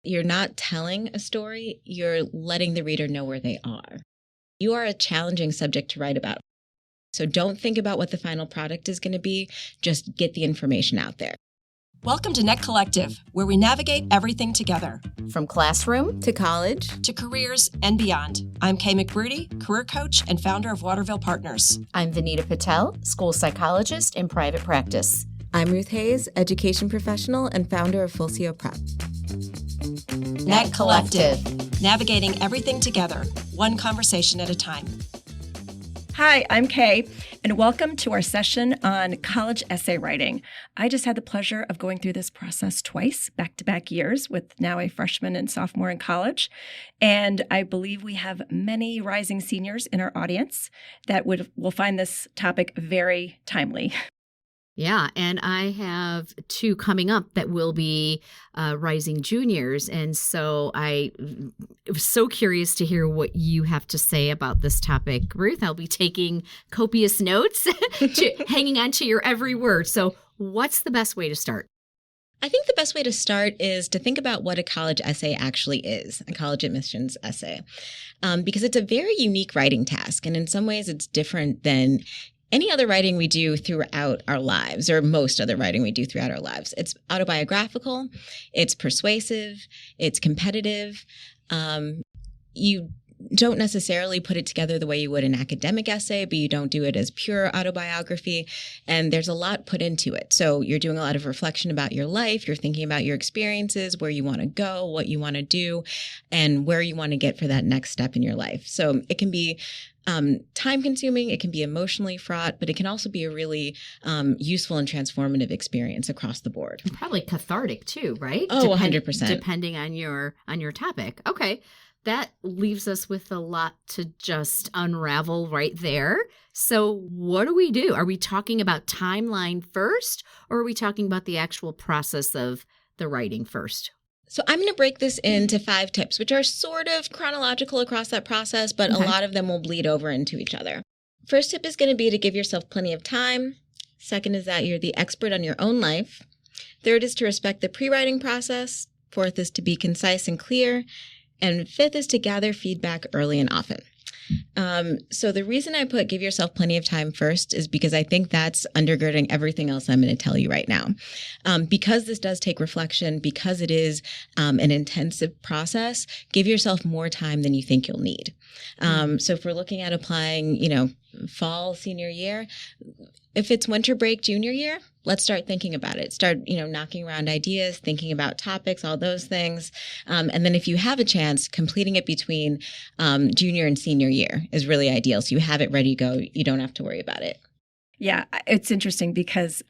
you're not telling a story, you're letting the reader know where they are. You are a challenging subject to write about. So don't think about what the final product is going to be. Just get the information out there. Welcome to N.E.T Collective, where we navigate everything together. From classroom to college to careers and beyond. I'm Kay McBroody, career coach and founder of Waterville Partners. I'm N.E.T Patel, school psychologist in private practice. I'm Ruth Hayes, education professional and founder of Fulcio Prep. N.E.T Collective, navigating everything together, one conversation at a time. Hi, I'm Kay, and welcome to our session on college essay writing. I just had the pleasure of going through this process twice, back-to-back years, with now a freshman and sophomore in college. And I believe we have many rising seniors in our audience that will find this topic very timely. Yeah, and I have two coming up that will be rising juniors. And so I was so curious to hear what you have to say about this topic. Ruth, I'll be taking copious notes, hanging on to your every word. So what's the best way to start? I think the best way to start is to think about what a college essay actually is, a college admissions essay, because it's a very unique writing task. And in some ways, it's different than any other writing we do throughout our lives, or most other writing we do throughout our lives. It's autobiographical, it's persuasive, it's competitive. You don't necessarily put it together the way you would an academic essay, but you don't do it as pure autobiography. And there's a lot put into it. So you're doing a lot of reflection about your life. You're thinking about your experiences, where you want to go, what you want to do, and where you want to get for that next step in your life. So it can be time consuming, it can be emotionally fraught, but it can also be a really useful and transformative experience across the board. And probably cathartic too, right? Oh, 100%. Depending on your topic. Okay. That leaves us with a lot to just unravel right there. So what do we do? Are we talking about timeline first, or are we talking about the actual process of the writing first? So I'm going to break this into 5 tips, which are sort of chronological across that process, but Okay. A lot of them will bleed over into each other. First tip is going to be to give yourself plenty of time. Second is that you're the expert on your own life. Third is to respect the pre-writing process. Fourth is to be concise and clear. And fifth is to gather feedback early and often. So the reason I put give yourself plenty of time first is because I think that's undergirding everything else I'm going to tell you right now. Because this does take reflection, because it is an intensive process, give yourself more time than you think you'll need. So if we're looking at applying, fall senior year, if it's winter break junior year, let's start thinking about it. Start, knocking around ideas, thinking about topics, all those things. And then if you have a chance, completing it between junior and senior year is really ideal. So you have it ready to go. You don't have to worry about it. Yeah, it's interesting because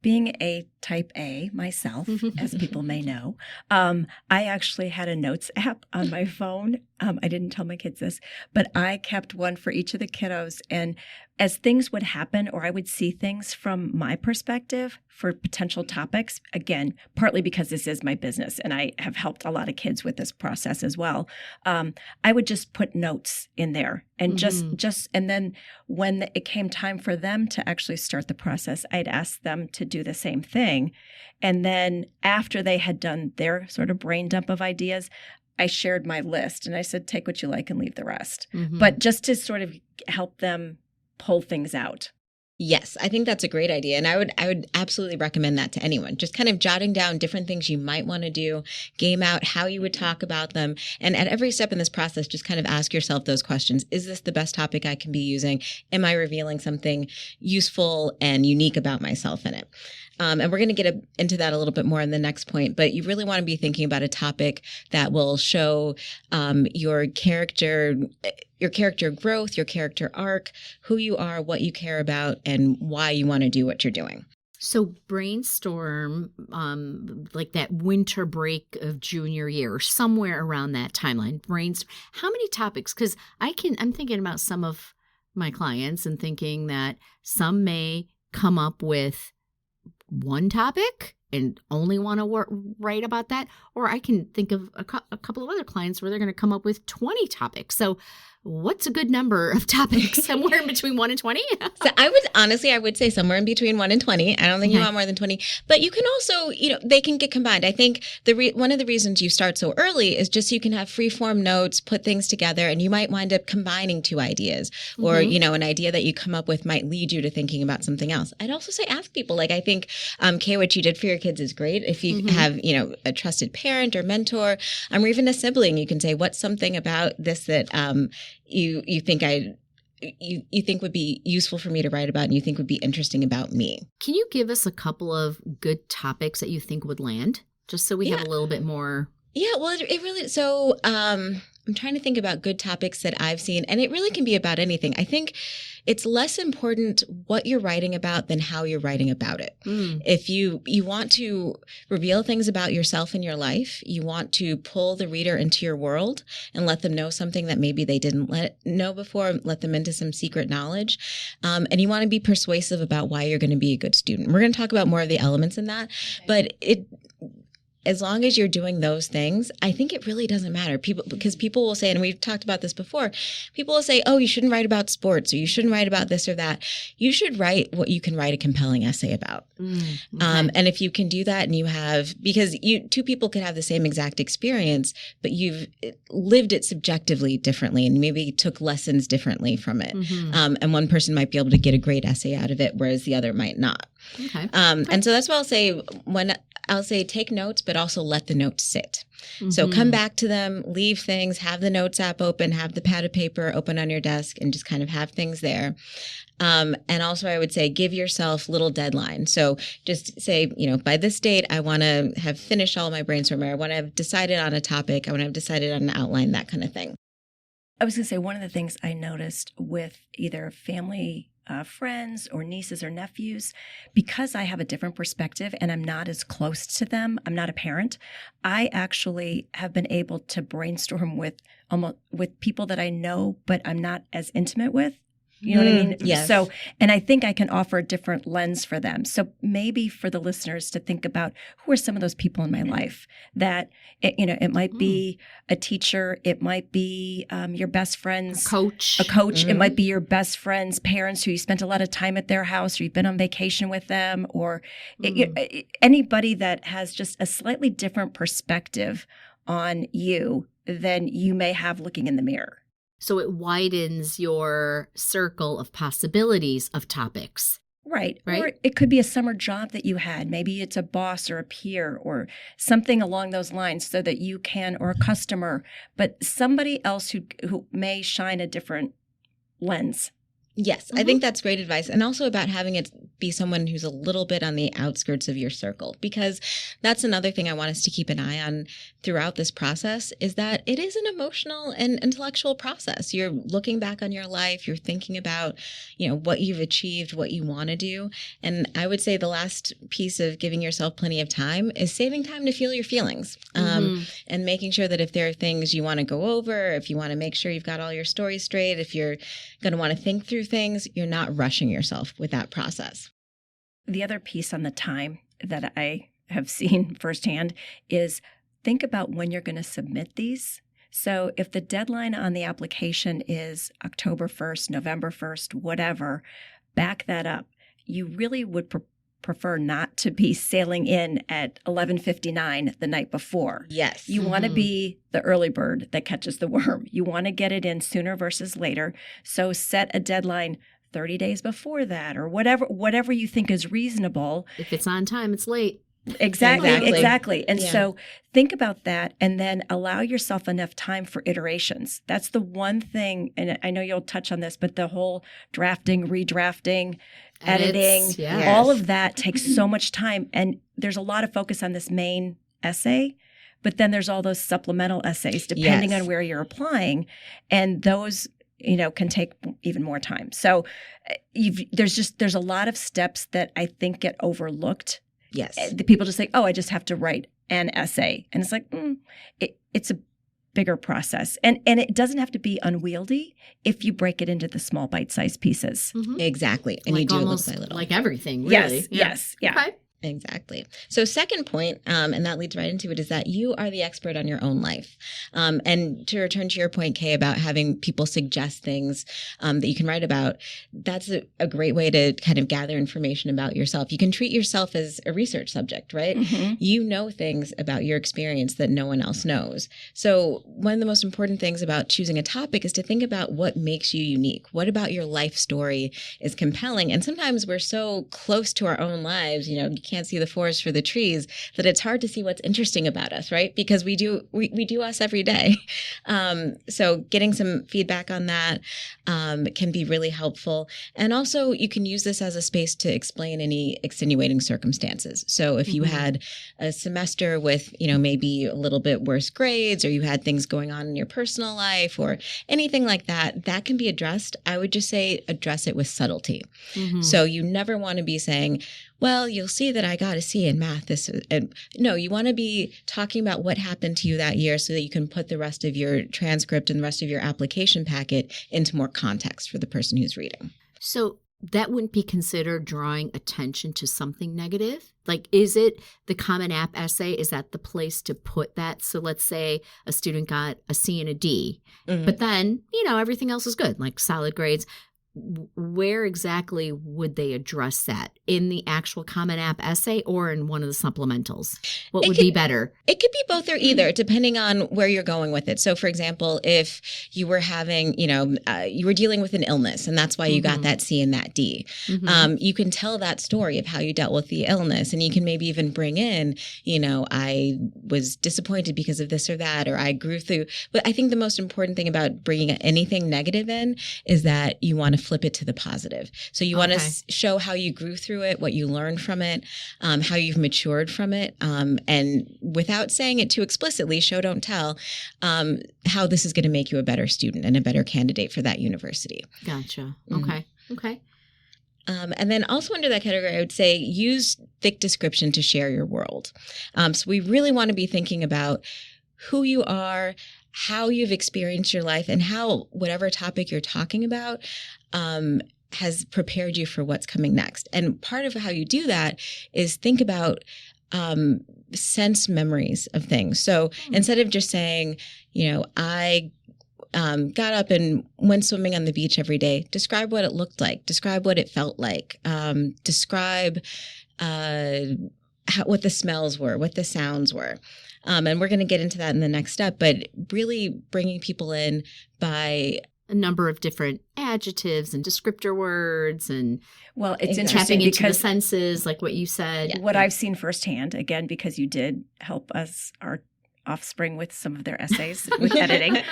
being a type A myself, as people may know, I actually had a notes app on my phone. I didn't tell my kids this, but I kept one for each of the kiddos. And as things would happen, or I would see things from my perspective for potential topics, again, partly because this is my business and I have helped a lot of kids with this process as well, I would just put notes in there and and then when it came time for them to actually start the process, I'd ask them to do the same thing. And then after they had done their sort of brain dump of ideas, I shared my list and I said, take what you like and leave the rest. But just to sort of help them pull things out. Yes, I think that's a great idea. And I would absolutely recommend that to anyone. Just kind of jotting down different things you might want to do, game out how you would talk about them. And at every step in this process, just kind of ask yourself those questions. Is this the best topic I can be using? Am I revealing something useful and unique about myself in it? And we're going to get into that a little bit more in the next point, but you really want to be thinking about a topic that will show your character growth, your character arc, who you are, what you care about, and why you want to do what you're doing. So brainstorm like that winter break of junior year or somewhere around that timeline. Brainstorm. How many topics? Because I'm thinking about some of my clients and thinking that some may come up with one topic and only want to write about that, or I can think of a couple of other clients where they're going to come up with 20 topics. So what's a good number of topics? Somewhere in between 1 and 20? So I would say somewhere in between 1 and 20. I don't think you want more than 20, but you can also, they can get combined. I think one of the reasons you start so early is just so you can have free form notes, put things together, and you might wind up combining two ideas, or, an idea that you come up with might lead you to thinking about something else. I'd also say ask people. Like, I think, Kay, what you did for your kids is great. If you have, a trusted parent or mentor, or even a sibling, you can say, what's something about this that, you think would be useful for me to write about, and you think would be interesting about me. Can you give us a couple of good topics that you think would land, just so we have a little bit more? Yeah, well, it really, so I'm trying to think about good topics that I've seen, and it really can be about anything. I think it's less important what you're writing about than how you're writing about it. If you want to reveal things about yourself and your life, you want to pull the reader into your world and let them know something that maybe they didn't know before, let them into some secret knowledge. And you want to be persuasive about why you're going to be a good student. We're going to talk about more of the elements in that, but as long as you're doing those things, I think it really doesn't matter. Because people will say, and we've talked about this before, people will say, oh, you shouldn't write about sports, or you shouldn't write about this or that. You should write what you can write a compelling essay about. And if you can do that, and because two people can have the same exact experience, but you've lived it subjectively differently, and maybe took lessons differently from it. And one person might be able to get a great essay out of it, whereas the other might not. And so that's what I'll say I'll say take notes, but also let the notes sit. So come back to them, leave things, have the notes app open, have the pad of paper open on your desk, and just kind of have things there. And also I would say give yourself little deadlines. So just say, by this date, I want to have finished all my brainstorming. I want to have decided on a topic. I want to have decided on an outline, that kind of thing. I was going to say, one of the things I noticed with either family friends or nieces or nephews, because I have a different perspective and I'm not as close to them, I'm not a parent, I actually have been able to brainstorm with people that I know, but I'm not as intimate with. You know what I mean? Yes. So, and I think I can offer a different lens for them. So maybe for the listeners to think about, who are some of those people in my life that, it might be a teacher, it might be your best friend's a coach. It might be your best friend's parents who you spent a lot of time at their house, or you've been on vacation with them, or anybody that has just a slightly different perspective on you than you may have looking in the mirror. So it widens your circle of possibilities of topics. Right. Or it could be a summer job that you had. Maybe it's a boss or a peer or something along those lines, so that you can, or a customer, but somebody else who may shine a different lens. Yes, I think that's great advice. And also about having it be someone who's a little bit on the outskirts of your circle, because that's another thing I want us to keep an eye on throughout this process, is that it is an emotional and intellectual process. You're looking back on your life, you're thinking about, what you've achieved, what you want to do. And I would say the last piece of giving yourself plenty of time is saving time to feel your feelings, and making sure that if there are things you want to go over, if you want to make sure you've got all your stories straight, if you're going to want to think through things, you're not rushing yourself with that process. The other piece on the time that I have seen firsthand is think about when you're going to submit these. So if the deadline on the application is October 1st, November 1st, whatever, back that up. You really would prefer not to be sailing in at 11:59 the night before. Yes. You want to be the early bird that catches the worm. You want to get it in sooner versus later. So set a deadline 30 days before that, or whatever you think is reasonable. If it's on time, it's late. Exactly. And so think about that, and then allow yourself enough time for iterations. That's the one thing, and I know you'll touch on this, but the whole drafting, redrafting, editing, all of that takes so much time. And there's a lot of focus on this main essay, but then there's all those supplemental essays depending on where you're applying. And those can take even more time. So there's a lot of steps that I think get overlooked. Yes. The people just say, I just have to write an essay. And it's like, it's a bigger process. And it doesn't have to be unwieldy if you break it into the small bite-sized pieces. Exactly. And like you do it almost little by little. Like everything, really. Yes. Yeah. Okay. Exactly. So second point, and that leads right into it, is that you are the expert on your own life. And to return to your point, Kay, about having people suggest things that you can write about, that's a great way to kind of gather information about yourself. You can treat yourself as a research subject, right? Mm-hmm. You know things about your experience that no one else knows. So one of the most important things about choosing a topic is to think about what makes you unique. What about your life story is compelling? And sometimes we're so close to our own lives, you can't see the forest for the trees, that it's hard to see what's interesting about us, right? Because we do us every day. So getting some feedback on that can be really helpful. And also you can use this as a space to explain any extenuating circumstances. So if you had a semester with, maybe a little bit worse grades, or you had things going on in your personal life or anything like that, that can be addressed. I would just say address it with subtlety. So you never want to be saying, well, you'll see that I got a C in math. No, you want to be talking about what happened to you that year so that you can put the rest of your transcript and the rest of your application packet into more context for the person who's reading. So that wouldn't be considered drawing attention to something negative? Like, is it the Common App essay? Is that the place to put that? So let's say a student got a C and a D, but then, everything else is good, like solid grades. Where exactly would they address that? In the actual Common App essay or in one of the supplementals? What would be better? It could be both or either, depending on where you're going with it. So, for example, if you were having, you were dealing with an illness and that's why you got that C and that D, you can tell that story of how you dealt with the illness. And you can maybe even bring in, I was disappointed because of this or that, or I grew through. But I think the most important thing about bringing anything negative in is that you want to flip it to the positive. So you want to show how you grew through it, what you learned from it, how you've matured from it, and without saying it too explicitly, show, don't tell, how this is going to make you a better student and a better candidate for that university. Gotcha. Okay. And then also under that category, I would say use thick description to share your world. So we really want to be thinking about who you are, how you've experienced your life, and how whatever topic you're talking about has prepared you for what's coming next. And part of how you do that is think about sense memories of things. So instead of just saying, I got up and went swimming on the beach every day, describe what it looked like, describe what it felt like, describe what the smells were, what the sounds were. And we're going to get into that in the next step, but really bringing people in by a number of different adjectives and descriptor words, and it's interesting tapping into the because senses, like what you said. What I've seen firsthand, again, because you did help us, our offspring, with some of their essays with editing.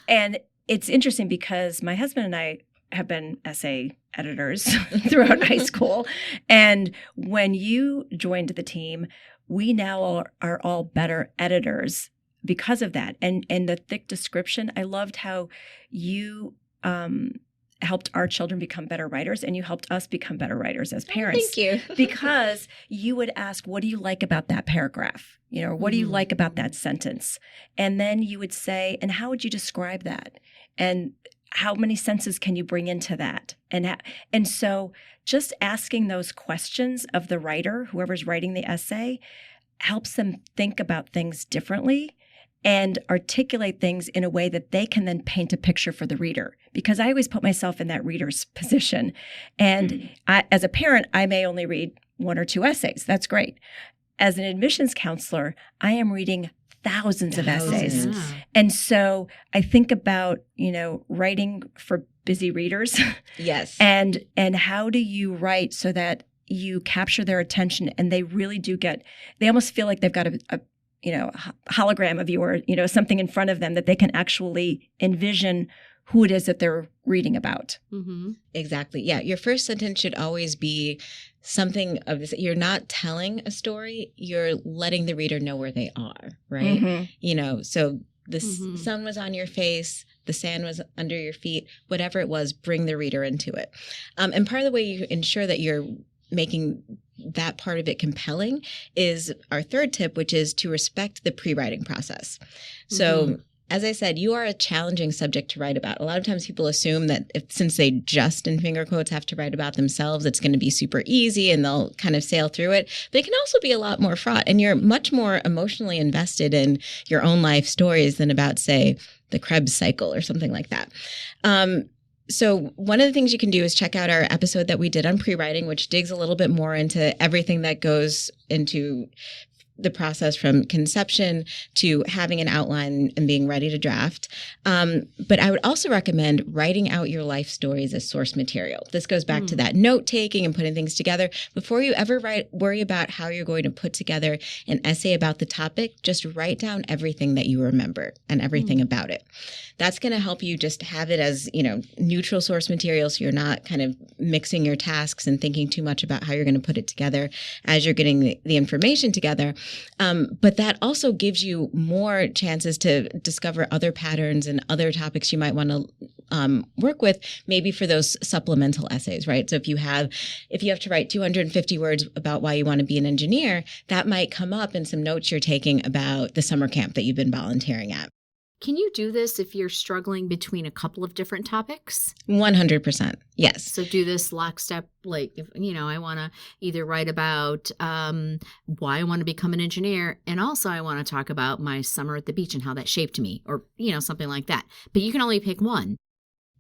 And it's interesting because my husband and I have been essay editors throughout high school. And when you joined the team, we now are all better editors because of that. And the thick description, I loved how you helped our children become better writers, and you helped us become better writers as parents. Thank you. Because you would ask, what do you like about that paragraph? What do you like about that sentence? And then you would say, and how would you describe that? And how many senses can you bring into that? And so just asking those questions of the writer, whoever's writing the essay, helps them think about things differently and articulate things in a way that they can then paint a picture for the reader. Because I always put myself in that reader's position. And as a parent, I may only read one or two essays. That's great. As an admissions counselor, I am reading thousands of essays. Yeah. And so I think about, writing for busy readers. Yes. And how do you write so that you capture their attention and they really do they almost feel like they've got a hologram of you, or, something in front of them that they can actually envision who it is that they're reading about. Mm-hmm. Exactly. Yeah. Your first sentence should always be something of this. You're not telling a story. You're letting the reader know where they are, right? Mm-hmm. So the sun was on your face, the sand was under your feet, whatever it was, bring the reader into it. And part of the way you ensure that you're making that part of it compelling is our third tip, which is to respect the pre-writing process. So As I said, you are a challenging subject to write about. A lot of times people assume that since they just, in finger quotes, have to write about themselves, it's going to be super easy and they'll kind of sail through it. But it can also be a lot more fraught. And you're much more emotionally invested in your own life stories than about, say, the Krebs cycle or something like that. So one of the things you can do is check out our episode that we did on pre-writing, which digs a little bit more into everything that goes into the process from conception to having an outline and being ready to draft. But I would also recommend writing out your life stories as source material. This goes back to that note taking and putting things together. Before you ever worry about how you're going to put together an essay about the topic, just write down everything that you remember and everything about it. That's going to help you just have it as, neutral source material, so you're not kind of mixing your tasks and thinking too much about how you're going to put it together as you're getting the information together. But that also gives you more chances to discover other patterns and other topics you might want to work with, maybe for those supplemental essays, right? So if you have to write 250 words about why you want to be an engineer, that might come up in some notes you're taking about the summer camp that you've been volunteering at. Can you do this if you're struggling between a couple of different topics? 100%. Yes. So do this lockstep, like, if, I want to either write about why I want to become an engineer, and also I want to talk about my summer at the beach and how that shaped me, or, something like that. But you can only pick one.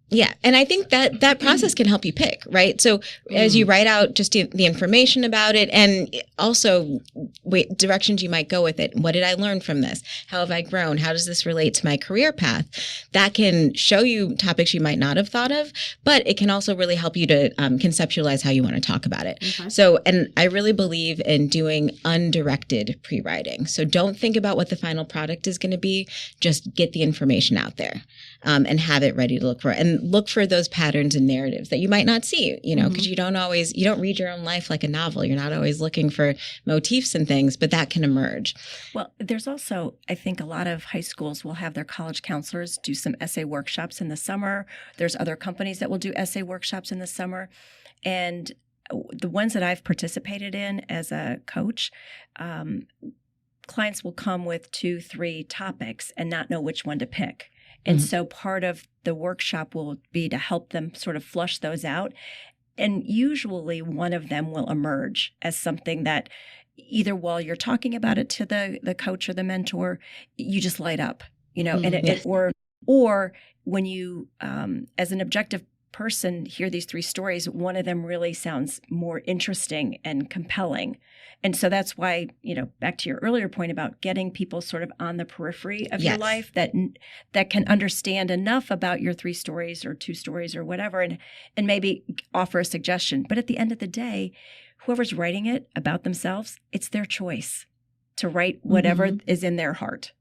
Yeah. And I think that process can help you pick, right? So as you write out just the information about it, and also directions you might go with it. What did I learn from this? How have I grown? How does this relate to my career path? That can show you topics you might not have thought of, but it can also really help you to conceptualize how you want to talk about it. Okay. So, and I really believe in doing undirected pre-writing. So don't think about what the final product is going to be. Just get the information out there and have it ready to look for. And look for those patterns and narratives that you might not see, because you don't read your own life like a novel. You're not always looking for motifs and things, but that can emerge. Well, there's also, I think a lot of high schools will have their college counselors do some essay workshops in the summer. There's other companies that will do essay workshops in the summer. And the ones that I've participated in as a coach, clients will come with 2-3 topics and not know which one to pick. And so part of the workshop will be to help them sort of flush those out. And usually one of them will emerge as something that either while you're talking about it to the coach or the mentor, you just light up, or when you, as an objective person, hear these 3 stories, one of them really sounds more interesting and compelling. And so that's why, back to your earlier point about getting people sort of on the periphery of your life that can understand enough about your 3 stories or 2 stories or whatever, and maybe offer a suggestion. But at the end of the day, whoever's writing it about themselves, it's their choice to write whatever is in their heart.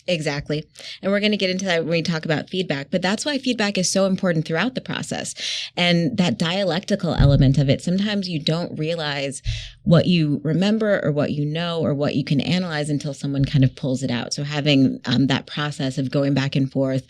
Exactly. And we're going to get into that when we talk about feedback. But that's why feedback is so important throughout the process. And that dialectical element of it, sometimes you don't realize what you remember or what you know or what you can analyze until someone kind of pulls it out. So having that process of going back and forth,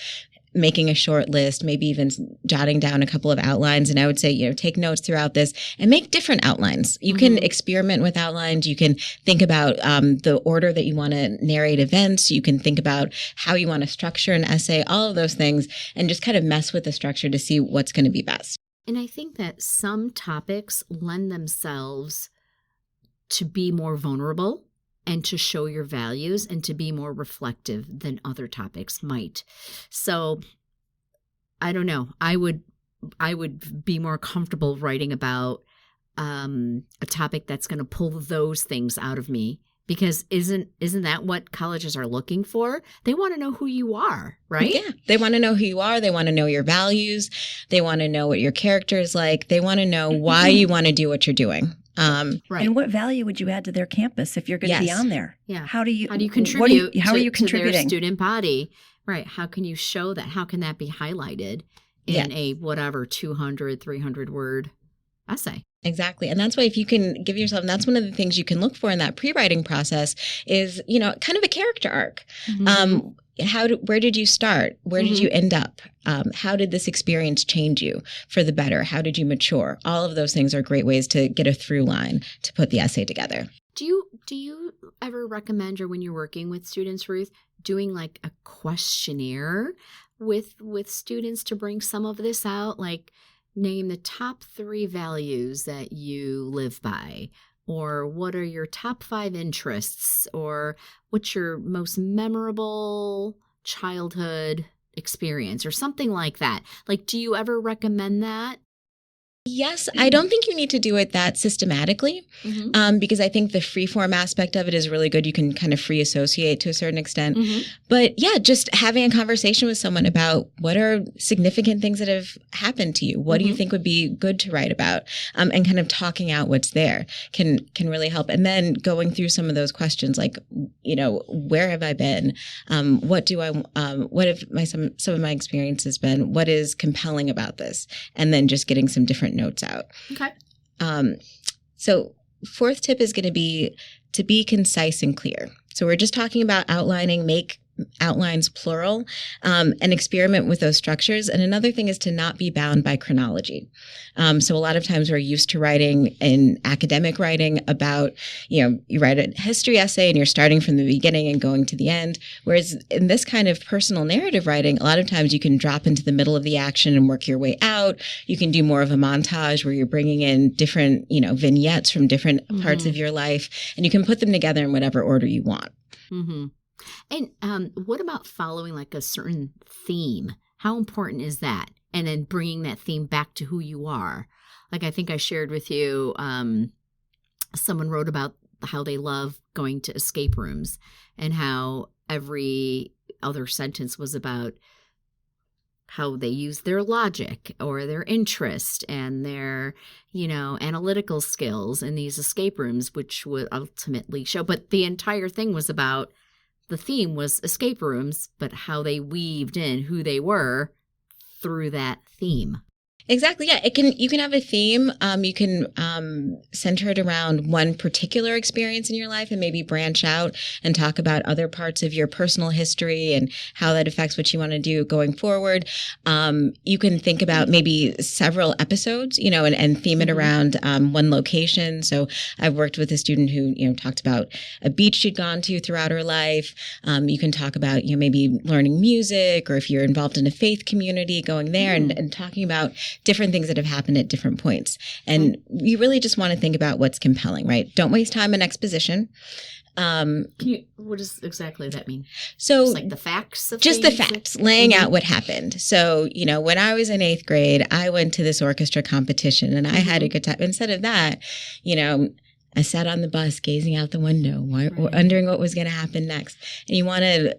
making a short list, maybe even jotting down a couple of outlines. And I would say, take notes throughout this and make different outlines. You can experiment with outlines. You can think about the order that you want to narrate events. You can think about how you want to structure an essay, all of those things, and just kind of mess with the structure to see what's going to be best. And I think that some topics lend themselves to be more vulnerable and to show your values and to be more reflective than other topics might. So I don't know. I would be more comfortable writing about a topic that's going to pull those things out of me, because isn't that what colleges are looking for? They want to know who you are, right? Yeah. They want to know who you are. They want to know your values. They want to know what your character is like. They want to know why you want to do what you're doing. Right. And what value would you add to their campus if you're going to be on there? Yeah. How do you contribute? How are you to contributing their student body? Right. How can you show that? How can that be highlighted in a whatever 200, 300 word essay? Exactly. And that's why if you can give yourself, and that's one of the things you can look for in that pre-writing process is, kind of a character arc. Where did you start? Where did you end up? How did this experience change you for the better? How did you mature? All of those things are great ways to get a through line to put the essay together. Do you ever recommend, or when you're working with students, Ruth, doing like a questionnaire with students to bring some of this out? Like, name the top 3 values that you live by, or what are your top 5 interests, or what's your most memorable childhood experience, or something like that. Like, do you ever recommend that? Yes, I don't think you need to do it that systematically, because I think the free-form aspect of it is really good. You can kind of free associate to a certain extent. But yeah, just having a conversation with someone about what are significant things that have happened to you. What do you think would be good to write about? And kind of talking out what's there can really help. And then going through some of those questions like, where have I been? What have some of my experiences been? What is compelling about this? And then just getting some different notes out. Okay. So 4th tip is going to be to be concise and clear. So we're just talking about outlining, make outlines plural, and experiment with those structures. And another thing is to not be bound by chronology. So a lot of times we're used to writing in academic writing about, you write a history essay and you're starting from the beginning and going to the end. Whereas in this kind of personal narrative writing, a lot of times you can drop into the middle of the action and work your way out. You can do more of a montage where you're bringing in different, vignettes from different parts of your life, and you can put them together in whatever order you want. And what about following like a certain theme? How important is that? And then bringing that theme back to who you are. Like, I think I shared with you, someone wrote about how they love going to escape rooms and how every other sentence was about how they use their logic or their interest and their, analytical skills in these escape rooms, which would ultimately show. But the entire thing was about, the theme was escape rooms, but how they weaved in who they were through that theme. Exactly. Yeah. You can have a theme. You can center it around one particular experience in your life and maybe branch out and talk about other parts of your personal history and how that affects what you want to do going forward. You can think about maybe several episodes, and theme it around one location. So I've worked with a student who, talked about a beach she'd gone to throughout her life. You can talk about, maybe learning music, or if you're involved in a faith community, going there and talking about different things that have happened at different points. And you really just want to think about what's compelling, right? Don't waste time in exposition. What does exactly that mean? So just like the facts of just things? The facts, laying out what happened. So, when I was in 8th grade, I went to this orchestra competition and I had a good time. Instead of that, I sat on the bus gazing out the window, wondering what was going to happen next. And you want to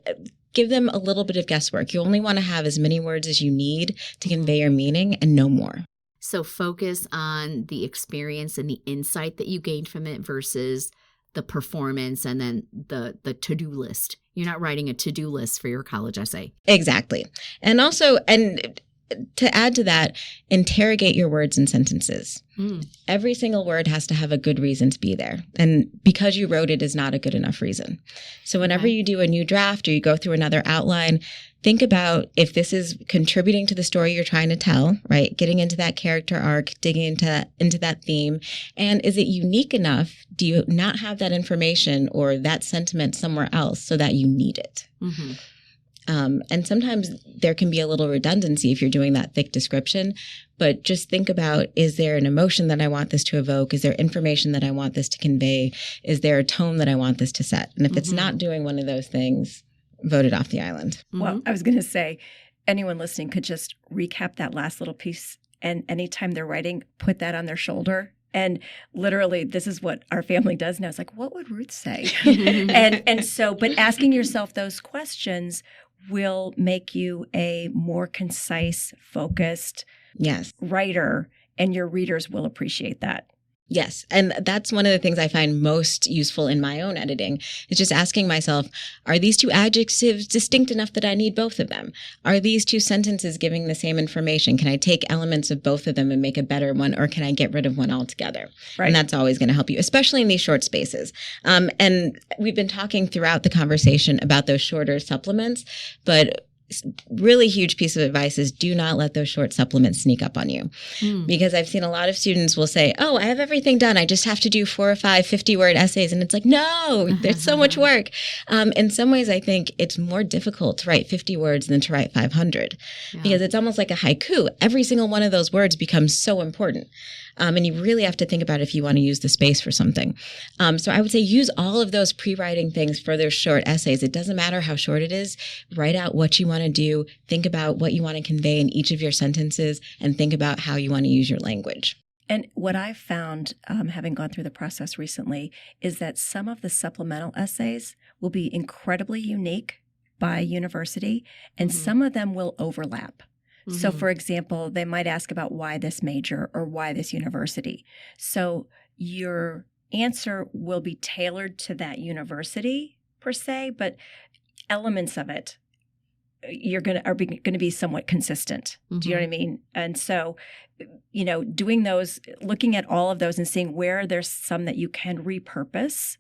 give them a little bit of guesswork. You only want to have as many words as you need to convey your meaning and no more. So focus on the experience and the insight that you gained from it versus the performance and then the to-do list. You're not writing a to-do list for your college essay. Exactly. And also, to add to that, interrogate your words and sentences. Every single word has to have a good reason to be there. And because you wrote it is not a good enough reason. So whenever you do a new draft or you go through another outline, think about if this is contributing to the story you're trying to tell, right? Getting into that character arc, digging into that theme. And is it unique enough? Do you not have that information or that sentiment somewhere else so that you need it? And sometimes there can be a little redundancy if you're doing that thick description, but just think about, is there an emotion that I want this to evoke? Is there information that I want this to convey? Is there a tone that I want this to set? And if it's not doing one of those things, vote it off the island. Well, I was going to say, anyone listening could just recap that last little piece, and anytime they're writing, put that on their shoulder. And literally, this is what our family does now. It's like, what would Ruth say? and so, but asking yourself those questions will make you a more concise, focused writer, and your readers will appreciate that. Yes. And that's one of the things I find most useful in my own editing is just asking myself, are these two adjectives distinct enough that I need both of them? Are these two sentences giving the same information? Can I take elements of both of them and make a better one, or can I get rid of one altogether? Right. And that's always going to help you, especially in these short spaces. And we've been talking throughout the conversation about those shorter supplements, but really huge piece of advice is do not let those short supplements sneak up on you. Because I've seen a lot of students will say, oh, I have everything done. I just have to do 4 or 5 50-word essays. And it's like, no, there's so much work. In some ways, I think it's more difficult to write 50 words than to write 500 because it's almost like a haiku. Every single one of those words becomes so important. And you really have to think about if you want to use the space for something. So I would say use all of those pre-writing things for those short essays. It doesn't matter how short it is. Write out what you want to do. Think about what you want to convey in each of your sentences and think about how you want to use your language. And what I've found, having gone through the process recently, is that some of the supplemental essays will be incredibly unique by university, and some of them will overlap. So, for example, they might ask about why this major or why this university. So your answer will be tailored to that university per se, but elements of it are going to be somewhat consistent. Do you know what I mean? And so, doing those, looking at all of those and seeing where there's some that you can repurpose,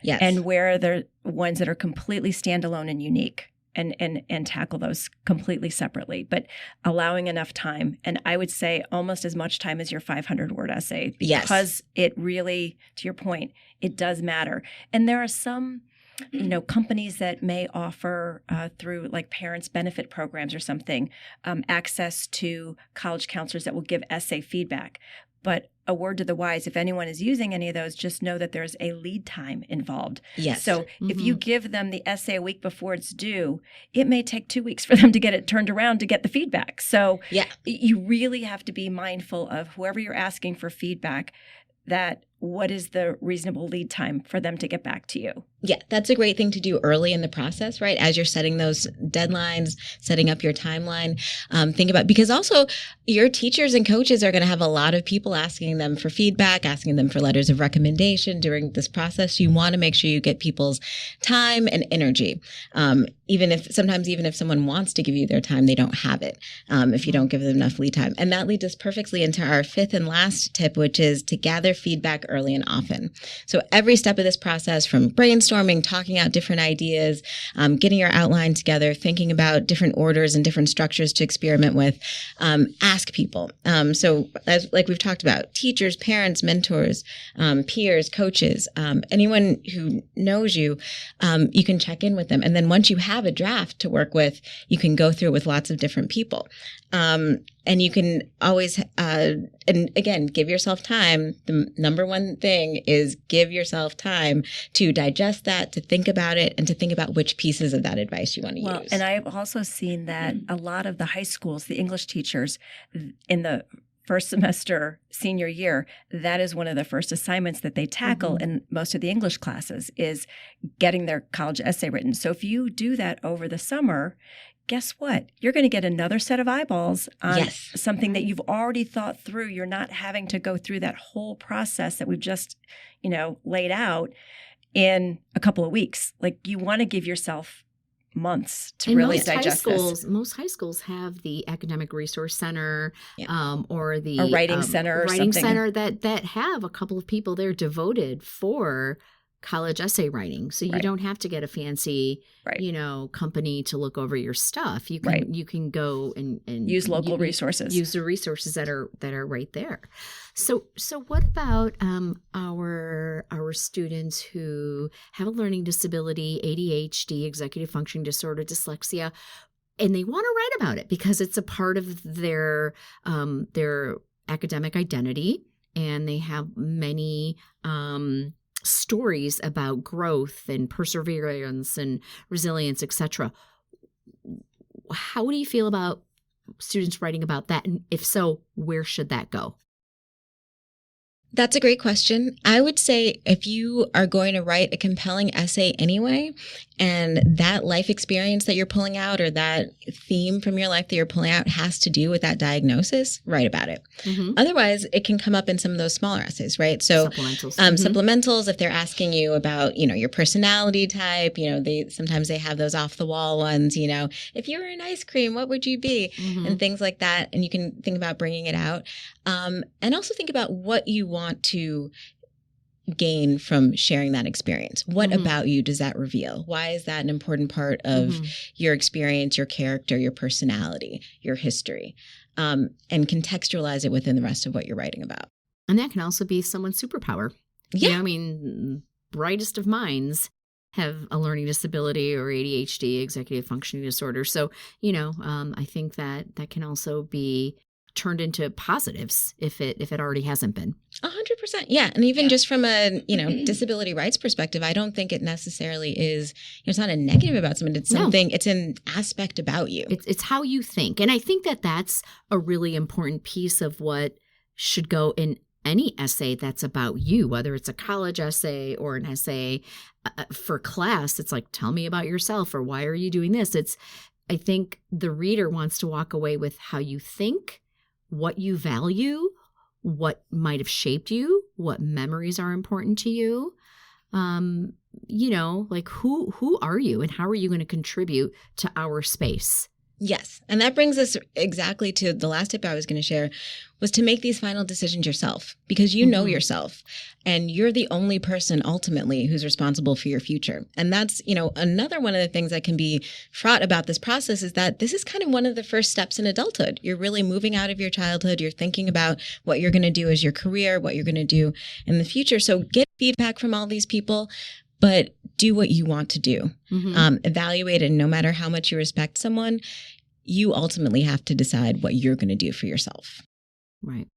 and where there are ones that are completely standalone and unique. And tackle those completely separately, but allowing enough time. And I would say almost as much time as your 500-word essay because it really, to your point, it does matter. And there are some, companies that may offer through like parents benefit programs or something, access to college counselors that will give essay feedback. But a word to the wise, if anyone is using any of those, just know that there's a lead time involved. Yes. So if you give them the essay a week before it's due, it may take 2 weeks for them to get it turned around to get the feedback. So you really have to be mindful of whoever you're asking for feedback, that what is the reasonable lead time for them to get back to you? Yeah, that's a great thing to do early in the process, right? As you're setting those deadlines, setting up your timeline, think about, because also your teachers and coaches are going to have a lot of people asking them for feedback, asking them for letters of recommendation during this process. You want to make sure you get people's time and energy. Even if someone wants to give you their time, they don't have it if you don't give them enough lead time. And that leads us perfectly into our 5th and last tip, which is to gather feedback early and often. So every step of this process, from brainstorming, talking out different ideas, getting your outline together, thinking about different orders and different structures to experiment with, ask people. So like we've talked about, teachers, parents, mentors, peers, coaches, anyone who knows you, you can check in with them. And then once you have a draft to work with, you can go through it with lots of different people. And you can always, and again, give yourself time. The number one thing is give yourself time to digest that, to think about it, and to think about which pieces of that advice you want to use. And I've also seen that a lot of the high schools, the English teachers, in the first semester, senior year, that is one of the first assignments that they tackle in most of the English classes, is getting their college essay written. So if you do that over the summer, guess what? You're going to get another set of eyeballs on something that you've already thought through. You're not having to go through that whole process that we've just, laid out in a couple of weeks. Like, you want to give yourself months to really digest this. Most high schools have the Academic Resource Center or the writing center or writing something. center that have a couple of people there devoted for college essay writing. So you don't have to get a fancy, company to look over your stuff. You can you can go and use local resources. Use the resources that are right there. So what about our students who have a learning disability, ADHD, executive functioning disorder, dyslexia, and they want to write about it because it's a part of their academic identity, and they have many stories about growth and perseverance and resilience, etc. How do you feel about students writing about that? And if so, where should that go? That's a great question. I would say if you are going to write a compelling essay anyway, and that life experience that you're pulling out or that theme from your life that you're pulling out has to do with that diagnosis, write about it. Otherwise, it can come up in some of those smaller essays, right? So supplementals, if they're asking you about, your personality type, sometimes they have those off the wall ones, if you were an ice cream, what would you be? And things like that. And you can think about bringing it out. And also think about what you want to gain from sharing that experience? What about you does that reveal? Why is that an important part of your experience, your character, your personality, your history? And contextualize it within the rest of what you're writing about. And that can also be someone's superpower. Yeah. You know, I mean, brightest of minds have a learning disability or ADHD, executive functioning disorder. So, you know, I think that can also be turned into positives if it already hasn't been. 100%. Yeah. And even just from a, disability rights perspective, I don't think it necessarily is, it's not a negative about someone. It's something, it's an aspect about you. It's how you think. And I think that that's a really important piece of what should go in any essay that's about you, whether it's a college essay or an essay for class. It's like, tell me about yourself, or why are you doing this? I think the reader wants to walk away with how you think, what you value, what might have shaped you, what memories are important to you. Like who are you and how are you going to contribute to our space? Yes. And that brings us exactly to the last tip I was going to share, was to make these final decisions yourself, because you know yourself and you're the only person ultimately who's responsible for your future. And that's, another one of the things that can be fraught about this process is that this is kind of one of the first steps in adulthood. You're really moving out of your childhood. You're thinking about what you're going to do as your career, what you're going to do in the future. So get feedback from all these people, but do what you want to do. Evaluate it. And no matter how much you respect someone, you ultimately have to decide what you're going to do for yourself. Right.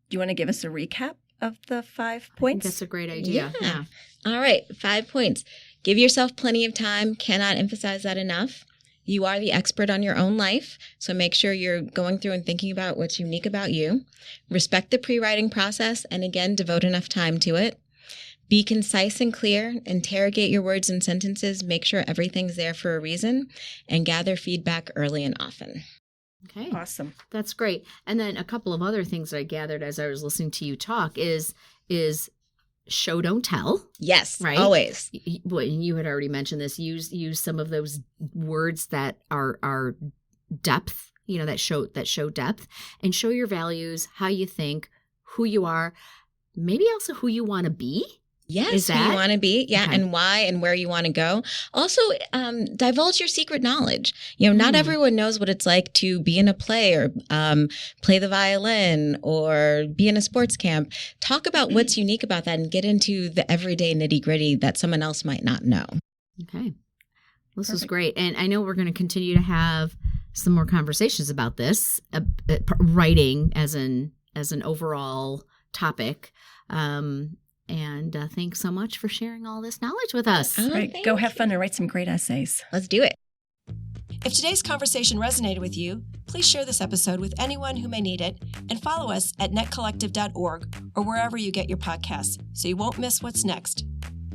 Do you want to give us a recap of the 5 points? I think that's a great idea. Yeah. All right. 5 points. Give yourself plenty of time. Cannot emphasize that enough. You are the expert on your own life, so make sure you're going through and thinking about what's unique about you. Respect the pre-writing process, and again, devote enough time to it. Be concise and clear. Interrogate your words and sentences. Make sure everything's there for a reason, and gather feedback early and often. Okay. Awesome. That's great. And then a couple of other things I gathered as I was listening to you talk is show, don't tell. Yes, right? Always. Well, you had already mentioned this. Use some of those words that are depth, that show depth, and show your values, how you think, who you are, maybe also who you want to be. Yes, who you want to be, okay. And why and where you want to go. Also, divulge your secret knowledge. Not everyone knows what it's like to be in a play or play the violin or be in a sports camp. Talk about what's unique about that and get into the everyday nitty-gritty that someone else might not know. Okay. This is great. And I know we're going to continue to have some more conversations about this, writing as an overall topic. And thanks so much for sharing all this knowledge with us. Right. Go have fun and write some great essays. Let's do it. If today's conversation resonated with you, please share this episode with anyone who may need it, and follow us at netcollective.org or wherever you get your podcasts so you won't miss what's next.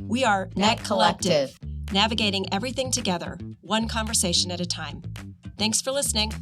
We are N.E.T Collective, navigating everything together, one conversation at a time. Thanks for listening.